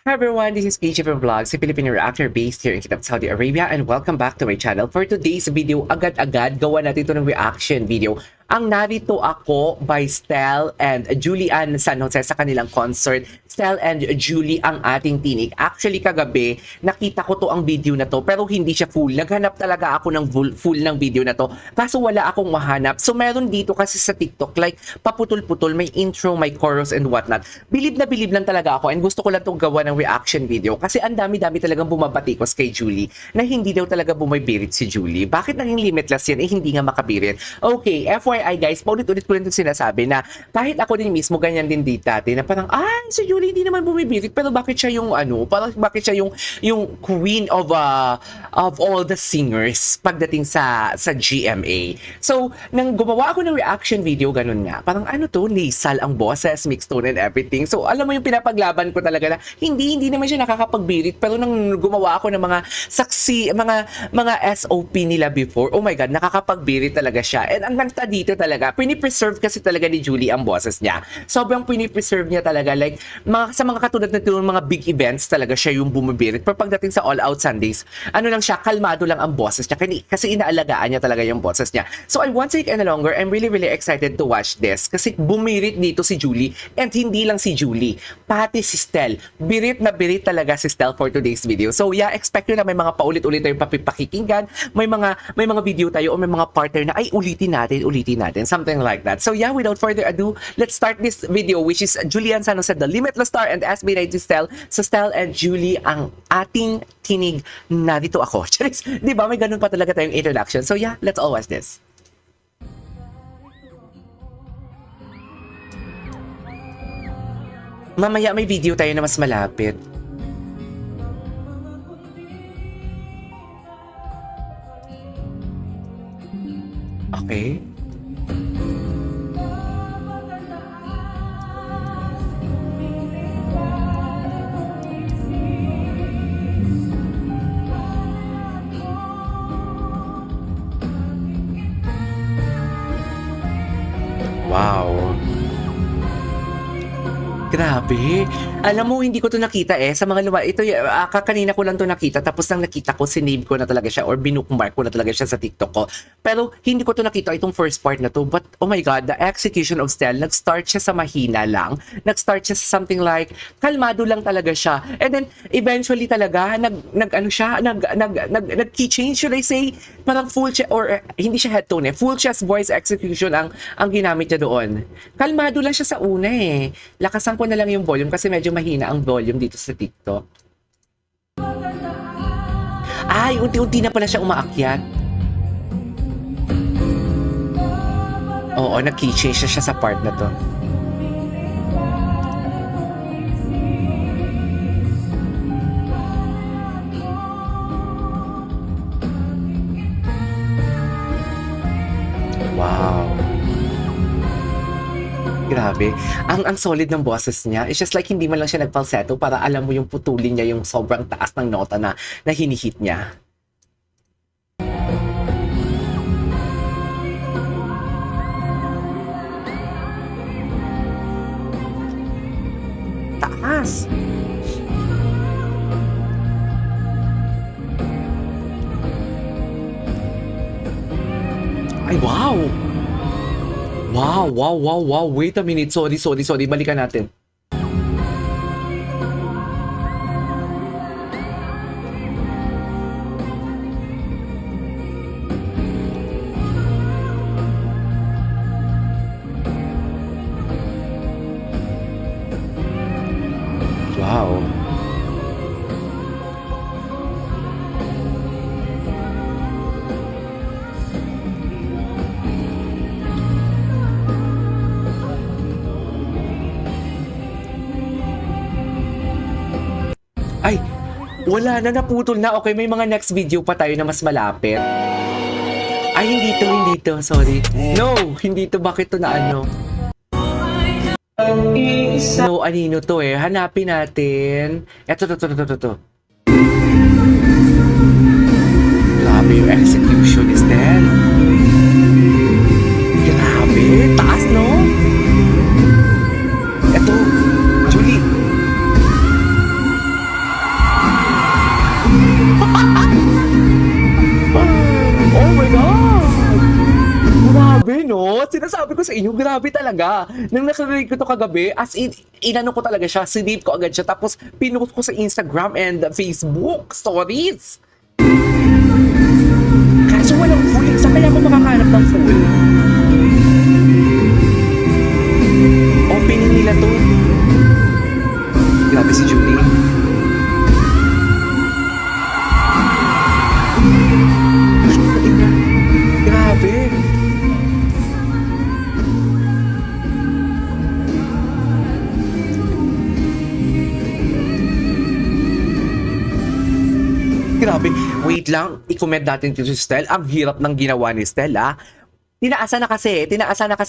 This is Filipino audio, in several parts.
Hi everyone, this is KJ from Vlogs, a Filipino reactor based here in Kitab, Saudi Arabia, and welcome back to my channel. For today's video, agad-agad gawa natin ito ng reaction video. Ang Narito Ako by Stel and Julian San Jose sa kanilang concert. Stel and Julie ang ating tinig. Actually, kagabi, nakita ko to ang video na to, pero hindi siya full. Naghanap talaga ako ng full ng video na to. Kaso wala akong mahanap. So meron dito kasi sa TikTok, like paputol-putol, may intro, may chorus and whatnot. Bilib na bilib lang talaga ako and gusto ko lang itong gawa ng reaction video kasi ang dami-dami talagang bumabatikos kay Julie na hindi daw talaga bumibirit si Julie. Bakit naging limitless yan? Hindi nga makabirit. Okay, FYI guys, paulit-ulit ko rin itong sinasabi na kahit ako din mismo ganyan din dati na parang, si Julie hindi naman bumibirit pero bakit siya yung parang bakit siya yung queen of all the singers pagdating sa GMA. So, nang gumawa ako ng reaction video, ganun nga. Parang nasal ang boses, mixed tone and everything. So, alam mo yung pinapaglaban ko talaga na hindi naman siya nakakapagbirit pero nang gumawa ako ng mga SOP nila before, oh my god, nakakapagbirit talaga siya. And ang ganda dito talaga, pinipreserve kasi talaga ni Julie ang boses niya. Sobrang pinipreserve niya talaga, like sa mga katulad na mga big events talaga siya yung bumibirit. Pero pagdating sa All Out Sundays, lang siya, kalmado lang ang boses niya kasi inaalagaan niya talaga yung boses niya. So I won't take any longer, I'm really excited to watch this kasi bumirit dito si Julie and hindi lang si Julie, pati si Stel. Birit na birit talaga si Stel for today's video. So yeah, expect nyo na may mga paulit-ulit tayong papipakikinggan, may mga video tayo o may mga partner na ay ulitin natin, something like that. So yeah, without further ado, let's start this video, which is Julian San Jose, the Limitless Star, and SB90 Stel. So Stel and Julie ang ating tinig. Narito ako. Di ba? May ganun pa talaga tayong introduction. So yeah, let's all watch this. Mamaya may video tayo na mas malapit. Okay. Wow. Grabe. Alam mo, hindi ko to nakita sa mga ito, kanina ko lang to nakita, tapos nang nakita ko, sinave ko na talaga siya or binukumark ko na talaga siya sa TikTok ko. Pero hindi ko to nakita itong first part na to. But oh my god, the execution of Stel, nag-start siya sa mahina lang. Nag-start siya sa something like, kalmado lang talaga siya. And then, eventually talaga, nag-key change, should I say? Parang full chest, or hindi siya head tone full chest voice execution ang ginamit niya doon. Kalmado lang siya sa una Lakasan ko na lang yung volume kasi medyo mahina ang volume dito sa TikTok. Ay, unti-unti na pala siya umaakyat. Oo, nag-key change siya sa part na to. Wow. Grabe. Ang solid ng boses niya. It's just like hindi man lang siya nagfalsetto para alam mo yung putulin niya yung sobrang taas ng nota na hinihit niya. Taas! Ay, wow! Wow. Wait a minute. Sorry. Balikan natin. Wow. Ay, wala na, naputol na. Okay, may mga next video pa tayo na mas malapit. Ay, hindi to. Sorry. No, hindi to. Bakit to na No, anino to Hanapin natin. Eto, to. Grabe yung execution is there. Grabe, taas no? Eto, Julie. Sinasabi ko sa inyo, grabe talaga. Nang nakarinig ko to kagabi, as in, inano ko talaga siya, sinave ko agad siya, tapos pinost ko sa Instagram and Facebook stories. Kaso walang full. Saan kaya ako makakahanap ng full? Opening nila to. Grabe si Julie. Grabe. Grabe. Wait lang, i-comment natin to si Stel. Ang hirap ng ginawa ni Stel, ah. Tinaasa na kasi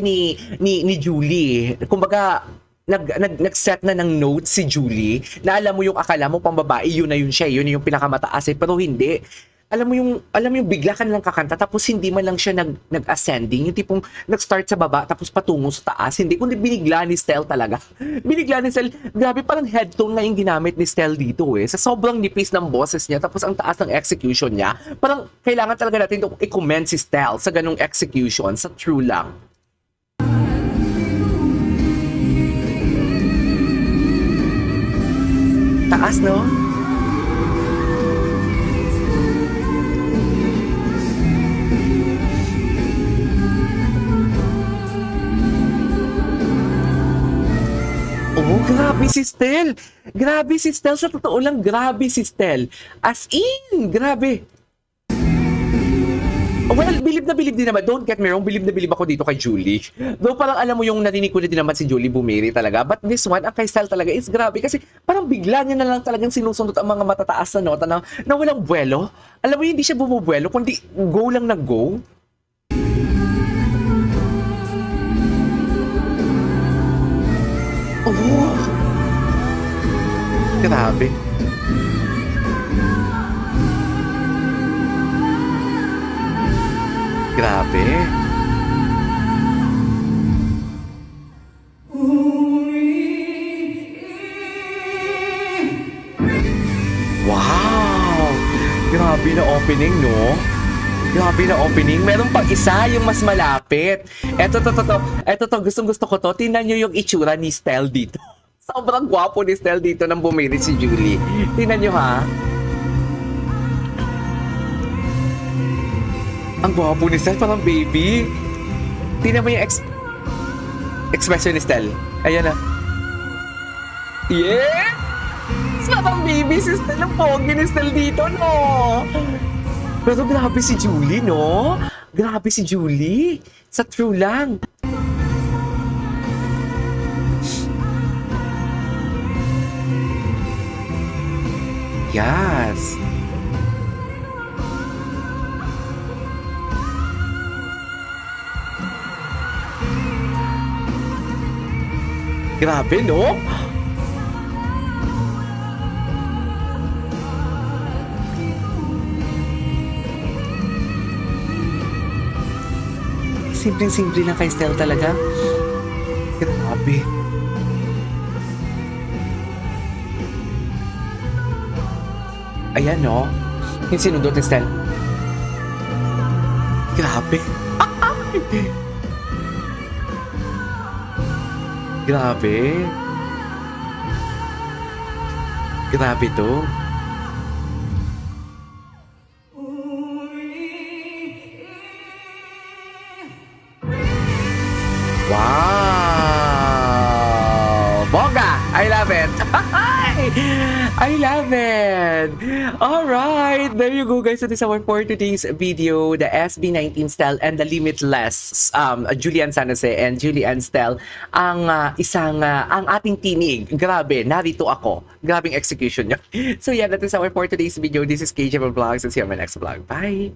ni Julie. Kumbaga, nag-set na ng notes si Julie na alam mo yung akala mo pambabae, yun na yun siya, yun yung pinakamataas pero hindi. Alam mo yung bigla ka nilang kakanta tapos hindi man lang siya nag-ascending, yung tipong nag-start sa baba tapos patungo sa taas, hindi, kundi binigla ni Stel talaga. Binigla ni Stel, grabe, parang headtone na yung ginamit ni Stel dito sa sobrang nipis ng boses niya tapos ang taas ng execution niya. Parang kailangan talaga natin i-commend si Stel sa ganung execution, sa true lang. Taas, no? Oh, grabe si Stel. Grabe si Stel. Sa totoo lang, grabe si Stel. As in, grabe. Oh, well, bilib na bilib din naman. Don't get me wrong, bilib na bilib ako dito kay Julie. Though parang alam mo yung narinig ko na din naman si Julie bumiri talaga. But this one, ang kay Stel talaga is grabe. Kasi parang bigla niya na lang talagang sinusundot ang mga matataas na nota na walang buwelo. Alam mo, hindi siya bumubuwelo, kundi go lang na go. Oh, grabe. Grabe. Wow! Grabe na opening, no? Grabe na opening. Meron pang isa, yung mas malapit. Eto to, gustong-gusto ko to. Tingnan nyo yung itsura ni Stel dito. Sobrang gwapo ni Stel dito nang bumili si Julie. Tingnan nyo, ha? Ang gwapo ni Stel, parang baby. Tingnan mo yung expression ni Stel. Ayan na. Yeah! Parang baby si Stel. Ang pogi ni Stel dito, no? Pero grabe si Julie, no? Grabe si Julie. Sa true lang. Yes. Grabe, no? Simpleng-simple lang kay Stel talaga. Grabe. Ayan, no? Yung sinundot ni Stel. Grabe. Grabe. Grabe to. Wow! Bongga! I love it! I love it! Alright! There you go, guys. That is our for today's video. The SB19 Stel and the Limitless. Julian San Jose and Julian Stel. Ang ating tinig. Grabe, narito ako. Grabing execution niya. So yeah, that is our for today's video. This is KJ Vlogs. And see you on my next vlog. Bye!